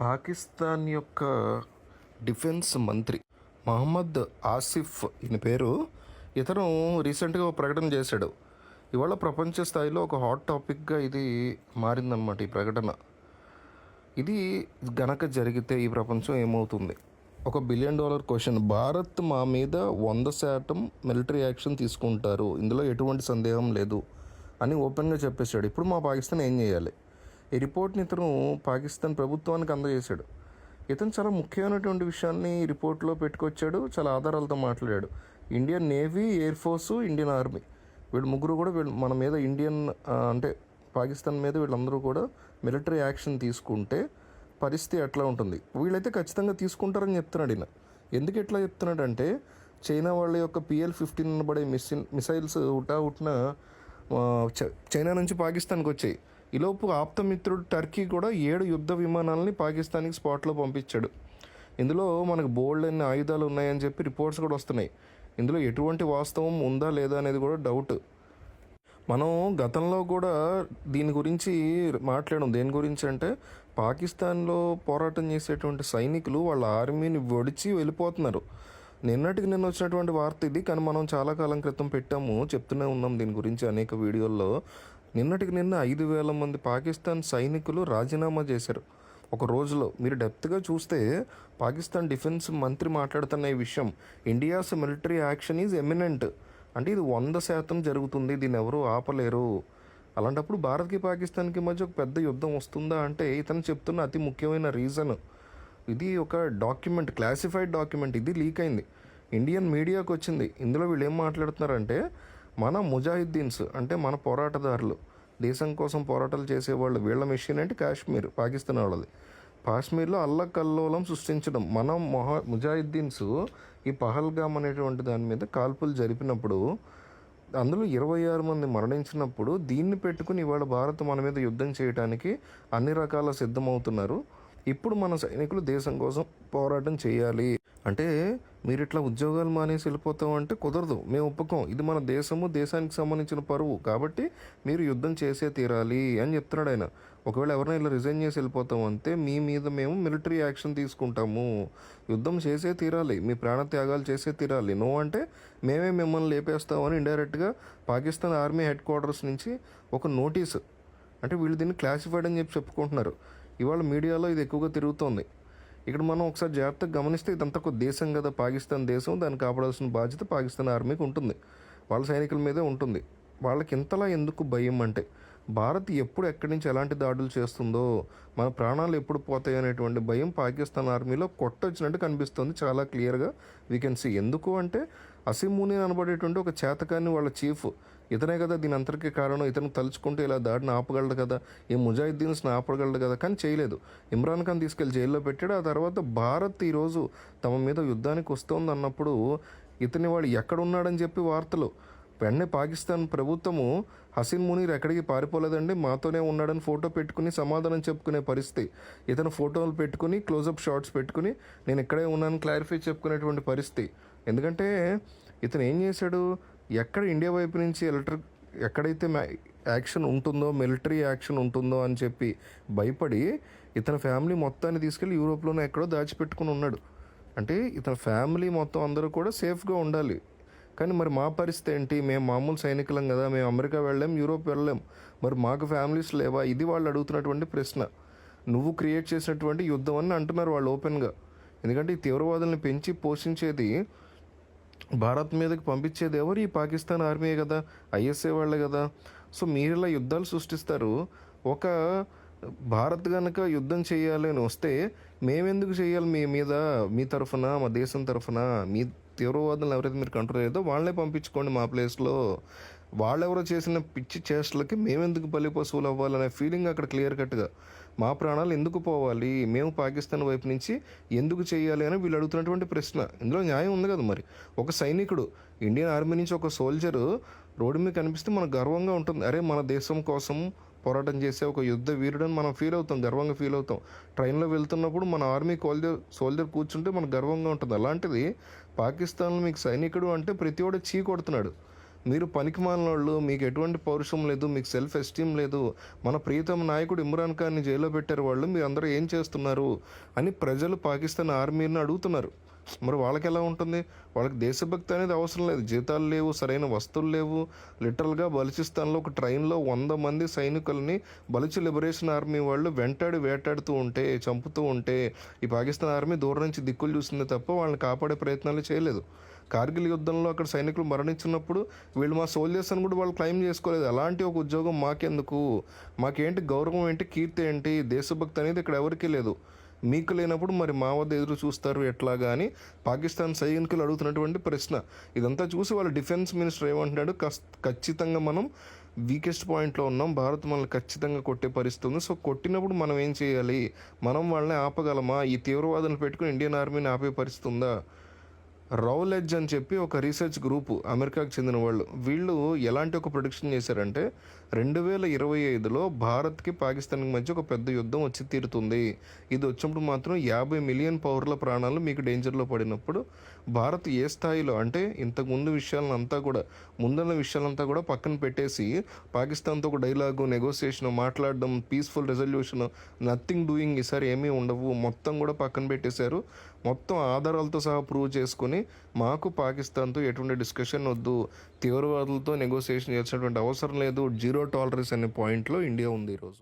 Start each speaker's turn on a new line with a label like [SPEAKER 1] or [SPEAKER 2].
[SPEAKER 1] పాకిస్తాన్ యొక్క డిఫెన్స్ మంత్రి మహమ్మద్ ఆసిఫ్ ఈయన పేరు. ఇతను రీసెంట్గా ఒక ప్రకటన చేశాడు. ఇవాళ ప్రపంచ స్థాయిలో ఒక హాట్ టాపిక్గా ఇది మారిందనమాట. ఈ ప్రకటన ఇది గనక జరిగితే ఈ ప్రపంచం ఏమవుతుంది? ఒక $1 బిలియన్ క్వశ్చన్. భారత్ మా మీద 100% మిలిటరీ యాక్షన్ తీసుకుంటారు, ఇందులో ఎటువంటి సందేహం లేదు అని ఓపెన్గా చెప్పేశాడు. ఇప్పుడు మా పాకిస్తాన్ ఏం చేయాలి? ఈ రిపోర్ట్ని ఇతను పాకిస్తాన్ ప్రభుత్వానికి అందజేశాడు. ఇతను చాలా ముఖ్యమైనటువంటి విషయాన్ని రిపోర్ట్లో పెట్టుకొచ్చాడు, చాలా ఆధారాలతో మాట్లాడాడు. Indian navy, air force, Indian army, వీళ్ళు ముగ్గురు కూడా మన మీద ఇండియన్ అంటే పాకిస్తాన్ మీద వీళ్ళందరూ కూడా మిలిటరీ యాక్షన్ తీసుకుంటే పరిస్థితి ఎట్లా ఉంటుంది? వీళ్ళైతే ఖచ్చితంగా తీసుకుంటారని చెప్తున్నాడు ఈయన. ఎందుకు ఎట్లా చెప్తున్నాడంటే, చైనా వాళ్ళ యొక్క PL-15 అనబడే మిసైల్స్ హుటాహుటిన చైనా నుంచి పాకిస్తాన్కి వచ్చాయి. ఈలోపు ఆప్తమిత్రుడు టర్కీ కూడా 7 యుద్ధ విమానాలని పాకిస్తాన్కి స్పాట్లో పంపించాడు. ఇందులో మనకు బోల్డ్ అన్ని ఆయుధాలు ఉన్నాయని చెప్పి రిపోర్ట్స్ కూడా వస్తున్నాయి. ఇందులో ఎటువంటి వాస్తవం ఉందా లేదా అనేది కూడా డౌట్. మనం గతంలో కూడా దీని గురించి మాట్లాడడం. దేని గురించి అంటే, పాకిస్తాన్లో పోరాటం చేసేటువంటి సైనికులు వాళ్ళ ఆర్మీని ఒడిచి వెళ్ళిపోతున్నారు. నిన్నటికి నిన్న వచ్చినటువంటి వార్త ఇది, కానీ మనం చాలా కాలం క్రితం పెట్టాము, చెప్తూనే ఉన్నాం దీని గురించి అనేక వీడియోల్లో. నిన్నటికి నిన్న 5,000 మంది పాకిస్తాన్ సైనికులు రాజీనామా చేశారు ఒక రోజులో. మీరు డెప్త్గా చూస్తే పాకిస్తాన్ డిఫెన్స్ మంత్రి మాట్లాడుతున్న ఈ విషయం, India's military action is eminent, అంటే ఇది 100% జరుగుతుంది, దీన్ని ఎవరు ఆపలేరు. అలాంటప్పుడు భారత్కి పాకిస్తాన్కి మధ్య ఒక పెద్ద యుద్ధం వస్తుందా అంటే, ఇతను చెప్తున్న అతి ముఖ్యమైన రీజన్ ఇది. ఒక డాక్యుమెంట్, క్లాసిఫైడ్ డాక్యుమెంట్, ఇది లీక్ అయింది, ఇండియన్ మీడియాకు వచ్చింది. ఇందులో వీళ్ళు ఏం మాట్లాడుతున్నారంటే, మన ముజాహిద్దీన్స్ అంటే మన పోరాటదారులు, దేశం కోసం పోరాటాలు చేసేవాళ్ళు, వీళ్ళ మెషిన్ అంటే కాశ్మీర్, పాకిస్తాన్ వాళ్ళది. కాశ్మీర్లో అల్లకల్లోలం సృష్టించడం. మన ముజాహిద్దీన్స్ ఈ పహల్గామ్ అనేటువంటి దాని మీద కాల్పులు జరిపినప్పుడు అందులో 26 మంది మరణించినప్పుడు దీన్ని పెట్టుకుని ఇవాళ భారత్ మన మీద యుద్ధం చేయడానికి అన్ని రకాల సిద్ధమవుతున్నారు. ఇప్పుడు మన సైనికులు దేశం కోసం పోరాటం చేయాలి అంటే, మీరు ఇట్లా ఉద్యోగాలు మానేసి వెళ్ళిపోతాం అంటే కుదరదు, మేము ఒప్పుకోం, ఇది మన దేశము, దేశానికి సంబంధించిన పరువు, కాబట్టి మీరు యుద్ధం చేసే తీరాలి అని చెప్తున్నాడు ఆయన. ఒకవేళ ఎవరైనా ఇలా రిజైన్ చేసి వెళ్ళిపోతాం అంటే, మీ మీద మేము మిలిటరీ యాక్షన్ తీసుకుంటాము, యుద్ధం చేసే తీరాలి, మీ ప్రాణత్యాగాలు చేసే తీరాలి, నో అంటే మేమే మిమ్మల్ని లేపేస్తామని ఇండైరెక్ట్గా పాకిస్తాన్ ఆర్మీ హెడ్ క్వార్టర్స్ నుంచి ఒక నోటీసు, అంటే వీళ్ళు దీన్ని క్లాసిఫైడ్ అని చెప్పి చెప్పుకుంటున్నారు. ఇవాళ మీడియాలో ఇది ఎక్కువగా తిరుగుతోంది. ఇక్కడ మనం ఒకసారి జాగ్రత్తగా గమనిస్తే, ఇదంతా ఒక దేశం కదా, పాకిస్తాన్ దేశం, దాన్ని కాపాడాల్సిన బాధ్యత పాకిస్తాన్ ఆర్మీకి ఉంటుంది, వాళ్ళ సైనికుల మీదే ఉంటుంది. వాళ్ళకి ఇంతలా ఎందుకు భయం అంటే, భారత్ ఎప్పుడు ఎక్కడి నుంచి ఎలాంటి దాడులు చేస్తుందో, మన ప్రాణాలు ఎప్పుడు పోతాయి అనేటువంటి భయం పాకిస్తాన్ ఆర్మీలో కొట్టొచ్చినట్టు కనిపిస్తుంది. చాలా క్లియర్గా వీ కెన్ సీ. ఎందుకు అంటే, అసీం మునీర్ అనబడేటువంటి ఒక చేతకాన్ని వాళ్ళ చీఫ్, ఇతనే కదా దీని అంతటికీ కారణం. ఇతను తలుచుకుంటే ఇలా దాడిని ఆపగలడు కదా, ఈ ముజాహిద్దీన్స్ని ఆపగలడు కదా, కానీ చేయలేదు. ఇమ్రాన్ ఖాన్ తీసుకెళ్లి జైల్లో పెట్టాడు. ఆ తర్వాత భారత్ ఈరోజు తమ మీద యుద్ధానికి వస్తుంది అన్నప్పుడు ఇతని వాడు ఎక్కడున్నాడని చెప్పి వార్తలు. వెంటనే పాకిస్తాన్ ప్రభుత్వము, హసీన్ మునీర్ ఎక్కడికి పారిపోలేదండి, మాతోనే ఉన్నాడని ఫోటో పెట్టుకుని సమాధానం చెప్పుకునే పరిస్థితి. ఇతను ఫోటోలు పెట్టుకుని, క్లోజప్ షాట్స్ పెట్టుకుని, నేను ఇక్కడే ఉన్నాను క్లారిఫై చెప్పుకునేటువంటి పరిస్థితి. ఎందుకంటే ఇతను ఏం చేశాడు, ఎక్కడ ఇండియా వైపు నుంచి ఎక్కడైతే యాక్షన్ ఉంటుందో, మిలిటరీ యాక్షన్ ఉంటుందో అని చెప్పి భయపడి ఇతని ఫ్యామిలీ మొత్తాన్ని తీసుకెళ్ళి యూరోప్లోనే ఎక్కడో దాచిపెట్టుకుని ఉన్నాడు. అంటే ఇతని ఫ్యామిలీ మొత్తం అందరూ కూడా సేఫ్గా ఉండాలి. కానీ మరి మా పరిస్థితి ఏంటి? మేము మామూలు సైనికులం కదా, మేము అమెరికా వెళ్ళలేం, యూరోప్ వెళ్ళలేం, మరి మాకు ఫ్యామిలీస్ లేవా? ఇది వాళ్ళు అడుగుతున్నటువంటి ప్రశ్న. నువ్వు క్రియేట్ చేసినటువంటి యుద్ధం అని అంటున్నారు వాళ్ళు ఓపెన్గా. ఎందుకంటే ఈ తీవ్రవాదుల్ని పెంచి పోషించేది, భారత్ మీదకి పంపించేది ఎవరు? ఈ పాకిస్తాన్ ఆర్మీ కదా, ISA వాళ్ళే కదా. సో మీరు ఇలా యుద్ధాలు సృష్టిస్తారు. ఒక భారత్ కనుక యుద్ధం చేయాలి అని వస్తే మేమెందుకు చేయాలి మీ మీద? మీ తరఫున, మా దేశం తరఫున మీ తీవ్రవాదులను ఎవరైతే మీరు కంట్రోల్ అయ్యేదో వాళ్ళనే పంపించుకోండి మా ప్లేస్లో. వాళ్ళెవరో చేసిన పిచ్చి చేష్టలకి మేమెందుకు బలి పశువులు అవ్వాలనే ఫీలింగ్ అక్కడ క్లియర్ కట్గా. మా ప్రాణాలు ఎందుకు పోవాలి, మేము పాకిస్తాన్ వైపు నుంచి ఎందుకు చేయాలి అని వీళ్ళు అడుగుతున్నటువంటి ప్రశ్న. ఇందులో న్యాయం ఉంది కదా. మరి ఒక సైనికుడు, ఇండియన్ ఆర్మీ నుంచి ఒక సోల్జరు రోడ్డు మీద కనిపిస్తే మనకు గర్వంగా ఉంటుంది. అరే, మన దేశం కోసం పోరాటం చేసే ఒక యుద్ధ వీరుడని మనం ఫీల్ అవుతాం, గర్వంగా ఫీల్ అవుతాం. ట్రైన్లో వెళ్తున్నప్పుడు మన ఆర్మీ సోల్జర్ కూర్చుంటే మనకు గర్వంగా ఉంటుంది. అలాంటిది పాకిస్తాన్లో మీకు సైనికుడు అంటే ప్రతి ఒక్కడు చీ కొడుతున్నాడు. మీరు పనికిమాలినోళ్ళు, మీకు ఎటువంటి పౌరుషం లేదు, మీకు సెల్ఫ్ ఎస్టీమ్ లేదు, మన ప్రియతమ నాయకుడు ఇమ్రాన్ ఖాన్ని జైల్లో పెట్టారు వాళ్ళు, మీరందరూ ఏం చేస్తున్నారు అని ప్రజలు పాకిస్తాన్ ఆర్మీని అడుగుతున్నారు. మరి వాళ్ళకెలా ఉంటుంది? వాళ్ళకి దేశభక్తి అనేది అవసరం లేదు. జీతాలు లేవు, సరైన వస్తువులు లేవు. లిటరల్‌గా బలూచిస్తాన్‌లో ఒక ట్రైన్‌లో 100 మంది సైనికుల్ని బలూచ్ లిబరేషన్ ఆర్మీ వాళ్ళు వేటాడుతూ ఉంటే, చంపుతూ ఉంటే, ఈ పాకిస్తాన్ ఆర్మీ దూరం నుంచి దిక్కులు చూసిందే తప్ప వాళ్ళని కాపాడే ప్రయత్నాలు చేయలేదు. కార్గిల్ యుద్ధంలో అక్కడ సైనికులు మరణించినప్పుడు వీళ్ళు మా సోల్జర్స్ అని కూడా వాళ్ళు క్లెయిమ్ చేసుకోలేదు. అలాంటి ఒక ఉద్యోగం మాకెందుకు? మాకేంటి గౌరవం ఏంటి? కీర్తి ఏంటి? దేశభక్తి అనేది ఇక్కడ ఎవరికీ లేదు. మీకు లేనప్పుడు మరి మా వద్ద ఎదురు చూస్తారు ఎట్లాగా అని పాకిస్తాన్ సైనికులు అడుగుతున్నటువంటి ప్రశ్న. ఇదంతా చూసి వాళ్ళ డిఫెన్స్ మినిస్టర్ ఏమంటున్నాడు, ఖచ్చితంగా మనం వీకెస్ట్ పాయింట్లో ఉన్నాం, భారత్ మనల్ని ఖచ్చితంగా కొట్టే పరిస్థితి ఉంది. సో కొట్టినప్పుడు మనం ఏం చేయాలి? మనం వాళ్ళని ఆపగలమా? ఈ తీవ్రవాదులను పెట్టుకుని ఇండియన్ ఆర్మీని ఆపే పరిస్థితి ఉందా? రౌలెడ్జ్ అని చెప్పి ఒక రీసెర్చ్ గ్రూపు, అమెరికాకు చెందిన వాళ్ళు, వీళ్ళు ఎలాంటి ఒక ప్రొడిక్షన్ చేశారంటే 2025లో భారత్కి పాకిస్తాన్కి మధ్య ఒక పెద్ద యుద్ధం వచ్చి తీరుతుంది. ఇది వచ్చినప్పుడు మాత్రం 50 మిలియన్ పౌరుల ప్రాణాలు మీకు డేంజర్లో పడినప్పుడు భారత్ ఏ స్థాయిలో అంటే ఇంతకుముందు ముందున్న విషయాలంతా కూడా పక్కన పెట్టేసి పాకిస్తాన్తో ఒక డైలాగు, నెగోసియేషన్, మాట్లాడడం, పీస్ఫుల్ రెజల్యూషన్, నథింగ్ డూయింగ్ ఈసారి ఏమీ ఉండవు, మొత్తం కూడా పక్కన పెట్టేశారు. మొత్తం ఆధారాలతో సహా ప్రూవ్ చేసుకొని మాకు పాకిస్తాన్తో ఎటువంటి డిస్కషన్ వద్దు, తీవ్రవాదులతో నెగోసియేషన్ చేయాల్సినటువంటి అవసరం లేదు, జీరో టాలరెన్స్ అనే పాయింట్లో ఇండియా ఉంది ఈరోజు.